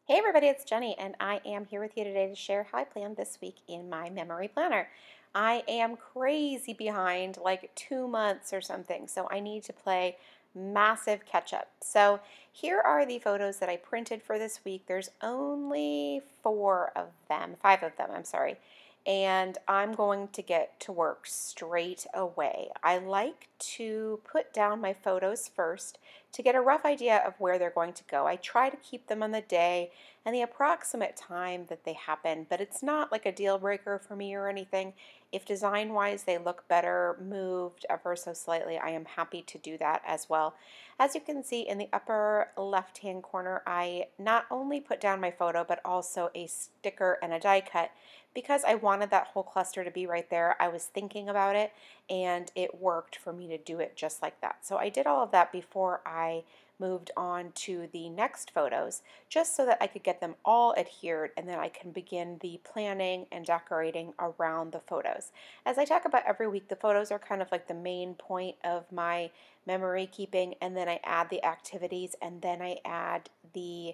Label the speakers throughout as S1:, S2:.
S1: Hey everybody, it's Jenny, and I am here with you today to share how I planned this week in my memory planner. I am crazy behind, like 2 months or something, so I need to play massive catch up. So here are the photos that I printed for this week. There's only five of them, I'm sorry. And I'm going to get to work straight away. I like to put down my photos first to get a rough idea of where they're going to go. I try to keep them on the day and the approximate time that they happen, but it's not like a deal breaker for me or anything. If design-wise they look better moved ever so slightly, I am happy to do that as well. As you can see in the upper left-hand corner, I not only put down my photo, but also a sticker and a die cut because I wanted that whole cluster to be right there. I was thinking about it, and it worked for me to do it just like that. So I did all of that before I moved on to the next photos, just so that I could get them all adhered, and then I can begin the planning and decorating around the photos. As I talk about every week, the photos are kind of like the main point of my memory keeping, and then I add the activities, and then I add the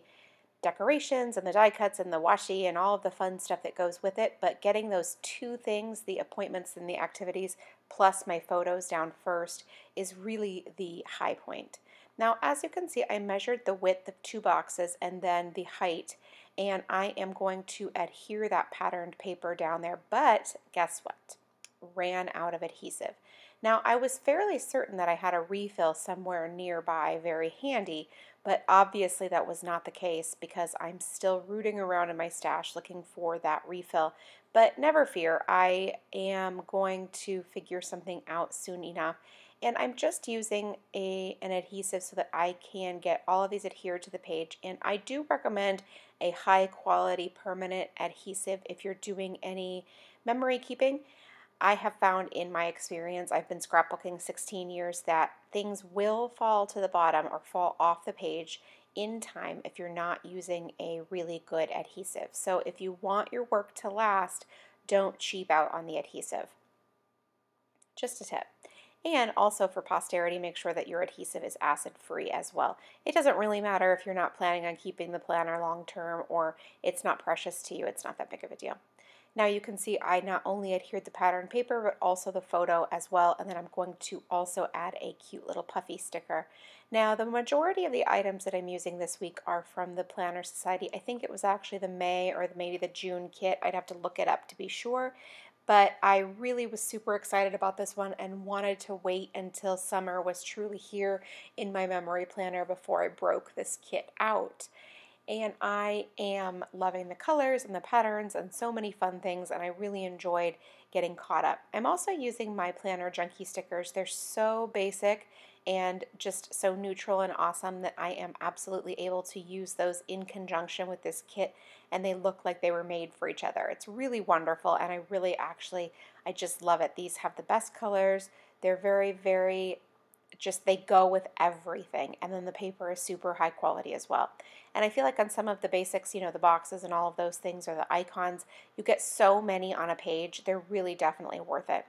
S1: decorations and the die cuts and the washi and all of the fun stuff that goes with it. But getting those two things, the appointments and the activities, plus my photos down first, is really the high point. Now, as you can see, I measured the width of two boxes and then the height, and I am going to adhere that patterned paper down there. But guess what? Ran out of adhesive. Now, I was fairly certain that I had a refill somewhere nearby, very handy, but obviously that was not the case because I'm still rooting around in my stash looking for that refill. But never fear, I am going to figure something out soon enough. And I'm just using an adhesive so that I can get all of these adhered to the page. And I do recommend a high quality permanent adhesive if you're doing any memory keeping. I have found in my experience, I've been scrapbooking 16 years, that things will fall to the bottom or fall off the page in time if you're not using a really good adhesive. So if you want your work to last, don't cheap out on the adhesive. Just a tip. And also for posterity, make sure that your adhesive is acid free as well. It doesn't really matter if you're not planning on keeping the planner long term or it's not precious to you, it's not that big of a deal. Now you can see I not only adhered the pattern paper, but also the photo as well, and then I'm going to also add a cute little puffy sticker. Now the majority of the items that I'm using this week are from the Planner Society. I think it was actually the May or maybe the June kit. I'd have to look it up to be sure, but I really was super excited about this one and wanted to wait until summer was truly here in my memory planner before I broke this kit out. And I am loving the colors and the patterns and so many fun things, and I really enjoyed getting caught up. I'm also using my Planner Junkie stickers. They're so basic and just so neutral and awesome that I am absolutely able to use those in conjunction with this kit, and they look like they were made for each other. It's really wonderful, and I just love it. These have the best colors. They're very just, they go with everything, and then the paper is super high quality as well. And I feel like on some of the basics, you know, the boxes and all of those things, or the icons, you get so many on a page, they're really definitely worth it.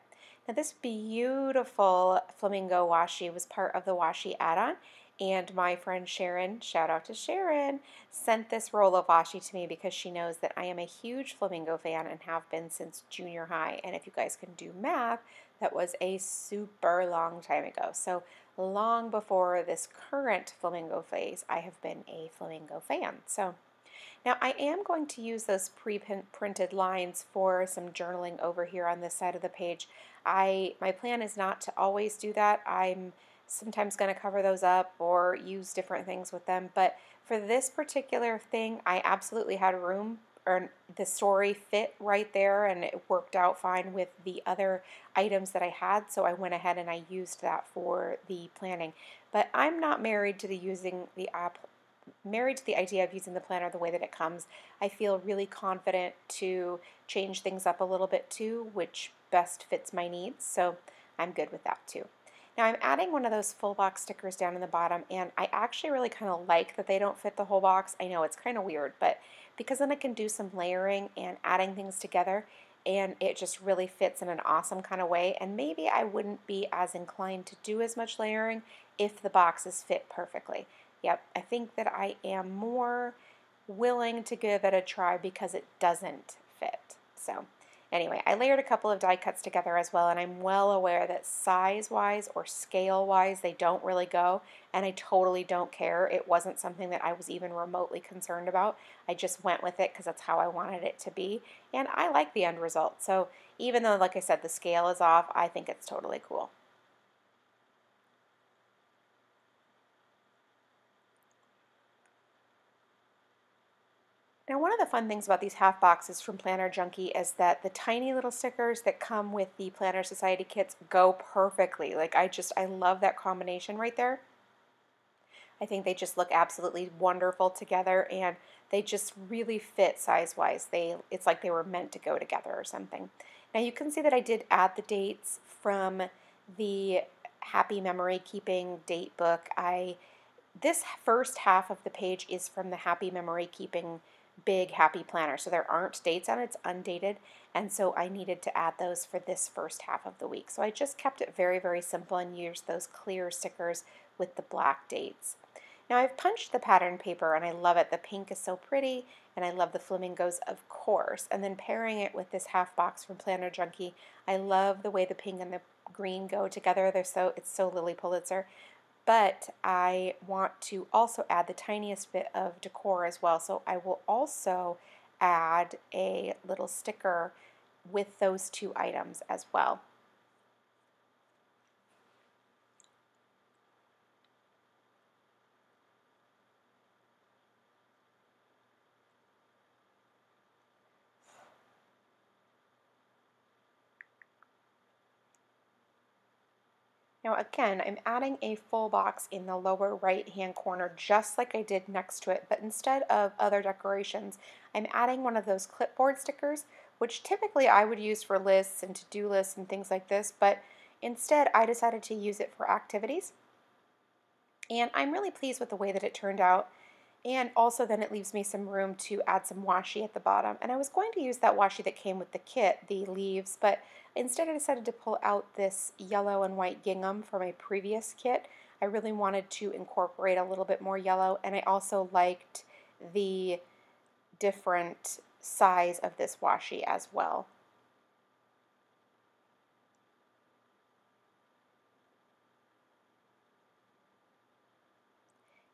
S1: Now this beautiful flamingo washi was part of the washi add-on, and my friend Sharon, shout out to Sharon, sent this roll of washi to me because she knows that I am a huge flamingo fan and have been since junior high. And if you guys can do math, that was a super long time ago. So long before this current flamingo phase, I have been a flamingo fan. So now I am going to use those pre-printed lines for some journaling over here on this side of the page. My plan is not to always do that. I'm sometimes going to cover those up or use different things with them, but for this particular thing, I absolutely had room, or the story fit right there, and it worked out fine with the other items that I had, so I went ahead and I used that for the planning. But I'm not married to the idea of using the planner the way that it comes. I feel really confident to change things up a little bit too, which best fits my needs, so I'm good with that too. Now I'm adding one of those full box stickers down in the bottom, and I actually really kind of like that they don't fit the whole box. I know it's kind of weird, but because then I can do some layering and adding things together, and it just really fits in an awesome kind of way. And maybe I wouldn't be as inclined to do as much layering if the boxes fit perfectly. Yep, I think that I am more willing to give it a try because it doesn't fit. So anyway, I layered a couple of die cuts together as well, and I'm well aware that size-wise or scale-wise, they don't really go, and I totally don't care. It wasn't something that I was even remotely concerned about. I just went with it because that's how I wanted it to be, and I like the end result. So even though, like I said, the scale is off, I think it's totally cool. Now, one of the fun things about these half boxes from Planner Junkie is that the tiny little stickers that come with the Planner Society kits go perfectly. Like, I love that combination right there. I think they just look absolutely wonderful together, and they just really fit size-wise. It's like they were meant to go together or something. Now you can see that I did add the dates from the Happy Memory Keeping date book. This first half of the page is from the Happy Memory Keeping Big Happy Planner, so there aren't dates on it, it's undated, and so I needed to add those for this first half of the week. So I just kept it very, very simple and used those clear stickers with the black dates. Now I've punched the pattern paper and I love it. The pink is so pretty, and I love the flamingos, of course. And then pairing it with this half box from Planner Junkie, I love the way the pink and the green go together. It's so Lily Pulitzer. But I want to also add the tiniest bit of decor as well. So I will also add a little sticker with those two items as well. Now again, I'm adding a full box in the lower right hand corner just like I did next to it, but instead of other decorations, I'm adding one of those clipboard stickers, which typically I would use for lists and to-do lists and things like this, but instead I decided to use it for activities. And I'm really pleased with the way that it turned out. And also then it leaves me some room to add some washi at the bottom. And I was going to use that washi that came with the kit, the leaves, but instead I decided to pull out this yellow and white gingham from a previous kit. I really wanted to incorporate a little bit more yellow, and I also liked the different size of this washi as well.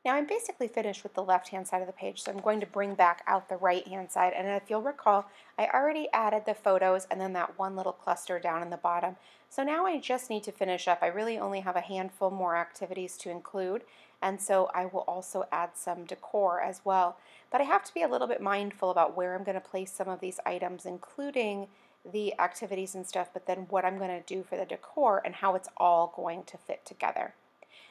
S1: Now I'm basically finished with the left-hand side of the page, so I'm going to bring back out the right-hand side. And if you'll recall, I already added the photos and then that one little cluster down in the bottom. So now I just need to finish up. I really only have a handful more activities to include, and so I will also add some decor as well. But I have to be a little bit mindful about where I'm going to place some of these items, including the activities and stuff, but then what I'm going to do for the decor and how it's all going to fit together.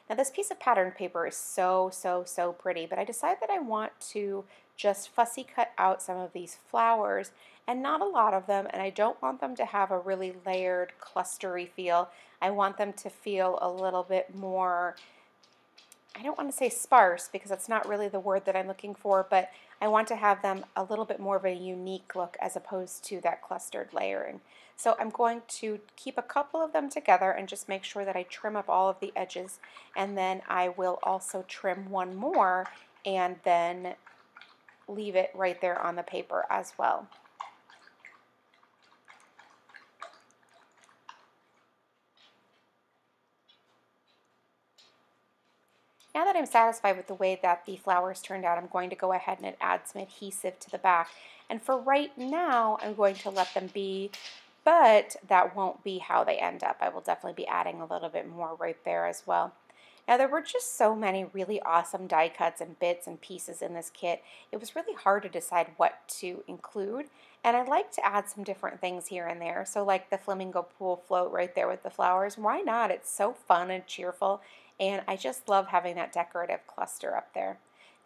S1: Now this piece of pattern paper is so, so, so pretty, but I decided that I want to just fussy cut out some of these flowers, and not a lot of them, and I don't want them to have a really layered, clustery feel. I want them to feel a little bit more, I don't want to say sparse because that's not really the word that I'm looking for, but I want to have them a little bit more of a unique look as opposed to that clustered layering. So I'm going to keep a couple of them together and just make sure that I trim up all of the edges, and then I will also trim one more and then leave it right there on the paper as well. Now that I'm satisfied with the way that the flowers turned out, I'm going to go ahead and add some adhesive to the back. And for right now, I'm going to let them be, but that won't be how they end up. I will definitely be adding a little bit more right there as well. Now there were just so many really awesome die cuts and bits and pieces in this kit. It was really hard to decide what to include, and I like to add some different things here and there. So like the flamingo pool float right there with the flowers, why not? It's so fun and cheerful, and I just love having that decorative cluster up there.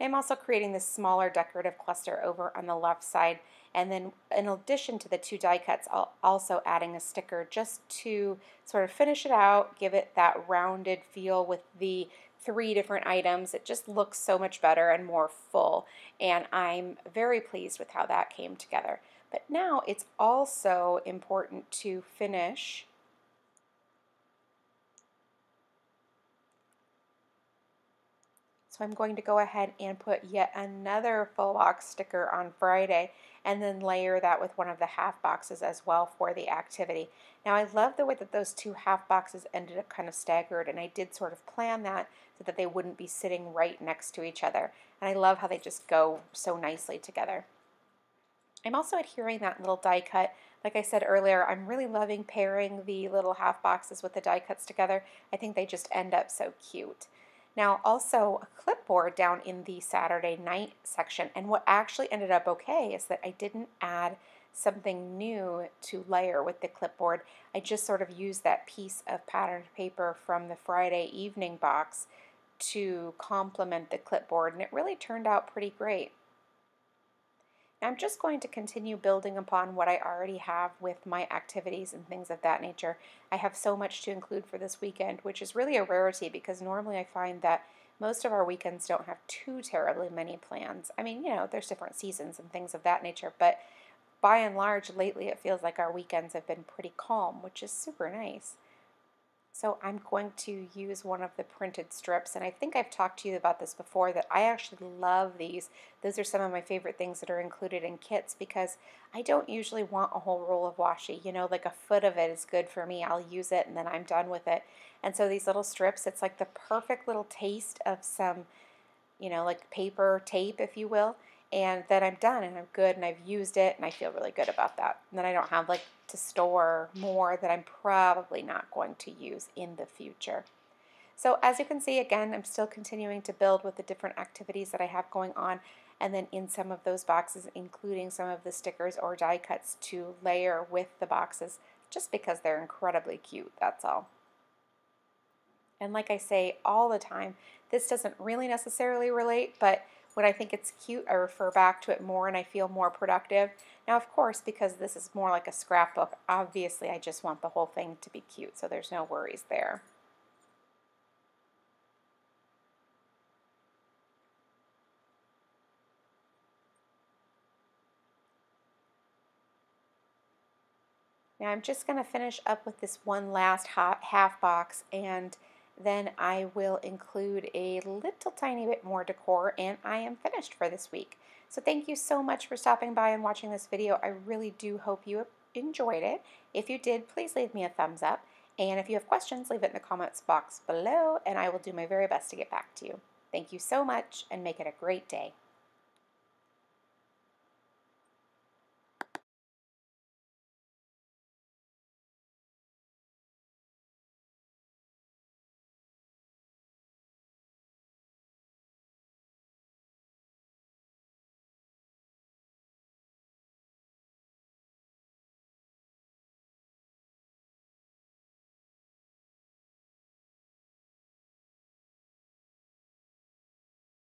S1: I'm also creating this smaller decorative cluster over on the left side, and then in addition to the two die cuts, I'll also adding a sticker just to sort of finish it out, give it that rounded feel with the three different items. It just looks so much better and more full, and I'm very pleased with how that came together. But now it's also important to finish So I'm going to go ahead and put yet another full box sticker on Friday and then layer that with one of the half boxes as well for the activity. Now I love the way that those two half boxes ended up kind of staggered, and I did sort of plan that so that they wouldn't be sitting right next to each other. And I love how they just go so nicely together. I'm also adhering that little die cut. Like I said earlier, I'm really loving pairing the little half boxes with the die cuts together. I think they just end up so cute. Now also a clipboard down in the Saturday night section, and what actually ended up okay is that I didn't add something new to layer with the clipboard. I just sort of used that piece of patterned paper from the Friday evening box to complement the clipboard, and it really turned out pretty great. I'm just going to continue building upon what I already have with my activities and things of that nature. I have so much to include for this weekend, which is really a rarity because normally I find that most of our weekends don't have too terribly many plans. I mean, there's different seasons and things of that nature, but by and large, lately it feels like our weekends have been pretty calm, which is super nice. So I'm going to use one of the printed strips, and I think I've talked to you about this before, that I actually love these. Those are some of my favorite things that are included in kits because I don't usually want a whole roll of washi. Like a foot of it is good for me. I'll use it and then I'm done with it. And so these little strips, it's like the perfect little taste of some, like paper tape, if you will, and then I'm done and I'm good and I've used it and I feel really good about that. And then I don't have like to store more that I'm probably not going to use in the future. So as you can see, again, I'm still continuing to build with the different activities that I have going on, and then in some of those boxes, including some of the stickers or die cuts to layer with the boxes, just because they're incredibly cute, that's all. And like I say all the time, this doesn't really necessarily relate, but when I think it's cute, I refer back to it more and I feel more productive. Now, of course, because this is more like a scrapbook, obviously I just want the whole thing to be cute, so there's no worries there. Now I'm just going to finish up with this one last half box, and then I will include a little tiny bit more decor, and I am finished for this week. So thank you so much for stopping by and watching this video. I really do hope you enjoyed it. If you did, please leave me a thumbs up. And if you have questions, leave it in the comments box below, and I will do my very best to get back to you. Thank you so much, and make it a great day.